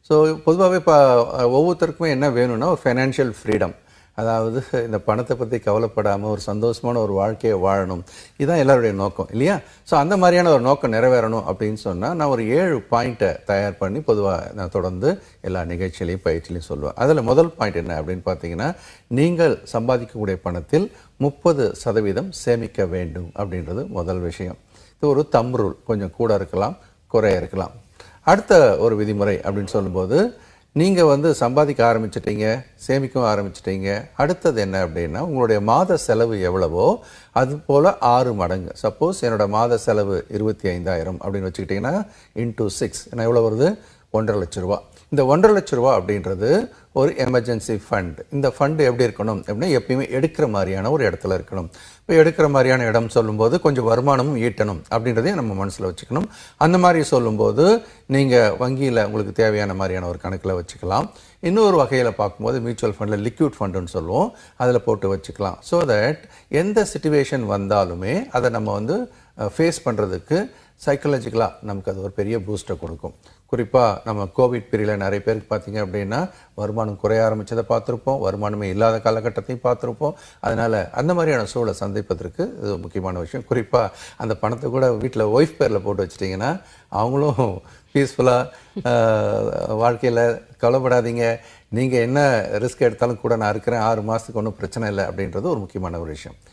So பொதுவாகவே இப்போ ஒவ்வொருத்தருக்குமே என்ன வேணும்னா ஒரு ஃபைனான்ஷியல் ஃப்ரீடம். அதாவது இந்த பணத்தை பற்றி கவலைப்படாமல் ஒரு சந்தோஷமான ஒரு வாழ்க்கையை வாழணும். இதுதான் எல்லாருடைய நோக்கம் இல்லையா? ஸோ அந்த மாதிரியான ஒரு நோக்கம் நிறைவேறணும் அப்படின்னு சொன்னால் நான் ஒரு 7 பாயிண்ட்டை தயார் பண்ணி பொதுவாக நான் தொடர்ந்து எல்லா நிகழ்ச்சியிலையும் பயிற்சியிலையும் சொல்லுவேன். அதில் முதல் பாயிண்ட் என்ன அப்படின்னு பார்த்தீங்கன்னா, நீங்கள் சம்பாதிக்கக்கூடிய பணத்தில் 30% சேமிக்க வேண்டும் அப்படின்றது முதல் விஷயம். இது ஒரு தம் ரூல். கொஞ்சம் கூட இருக்கலாம், குறைய இருக்கலாம். அடுத்த ஒரு விதிமுறை அப்படின்னு சொல்லும்போது, நீங்கள் சம்பாதிக்க ஆரம்பிச்சிட்டீங்க, சேமிக்கவும் ஆரம்பிச்சிட்டீங்க. அடுத்தது என்ன அப்படின்னா, உங்களுடைய மாத செலவு எவ்வளவோ அது போல் 6 மடங்கு. சப்போஸ் என்னோட மாத செலவு 25,000 அப்படின்னு வச்சுக்கிட்டிங்கன்னா இன்டூ 6 என்ன எவ்வளோ வருது? 1,50,000 ரூபா. இந்த 1,50,000 ரூபா அப்படின்றது ஒரு எமர்ஜென்சி ஃபண்ட். இந்த ஃபண்டு எப்படி இருக்கணும் அப்படின்னா, எப்பயுமே எடுக்கிற மாதிரியான ஒரு இடத்துல இருக்கணும். இப்போ எடுக்கிற மாதிரியான இடம் சொல்லும்போது கொஞ்சம் வருமானமும் ஈட்டணும் அப்படின்றதையும் நம்ம மனசில் வச்சுக்கணும். அந்த மாதிரி சொல்லும்போது நீங்கள் வங்கியில் உங்களுக்கு தேவையான மாதிரியான ஒரு கணக்கில் வச்சுக்கலாம். இன்னொரு வகையில் பார்க்கும்போது மியூச்சுவல் ஃபண்டில் லிக்விட் ஃபண்டுன்னு சொல்லுவோம், அதில் போட்டு வச்சுக்கலாம். ஸோ தட் எந்த சிச்சுவேஷன் வந்தாலுமே அதை நம்ம ஃபேஸ் பண்ணுறதுக்கு சைக்கலாஜிக்கலாக நமக்கு அது ஒரு பெரிய பூஸ்ட்டை கொடுக்கும். குறிப்பாக நம்ம கோவிட் பீரியடில் நிறைய பேருக்கு பார்த்தீங்க அப்படின்னா வருமானம் குறைய ஆரம்பித்ததை பார்த்துருப்போம், வருமானமே இல்லாத காலகட்டத்தையும் பார்த்துருப்போம். அதனால் அந்த மாதிரியான சூழலை சந்திப்பதற்கு இது முக்கியமான விஷயம். குறிப்பாக அந்த பணத்தை கூட வீட்டில் ஒய்ஃப் பேரில் போட்டு வச்சிட்டிங்கன்னா அவங்களும் பீஸ்ஃபுல்லாக வாழ்க்கையில் கவலைப்படாதீங்க, நீங்கள் என்ன ரிஸ்க் எடுத்தாலும் கூட நான் இருக்கிறேன், 6 மாதத்துக்கு ஒன்றும் பிரச்சனை இல்லை அப்படின்றது ஒரு முக்கியமான ஒரு விஷயம்.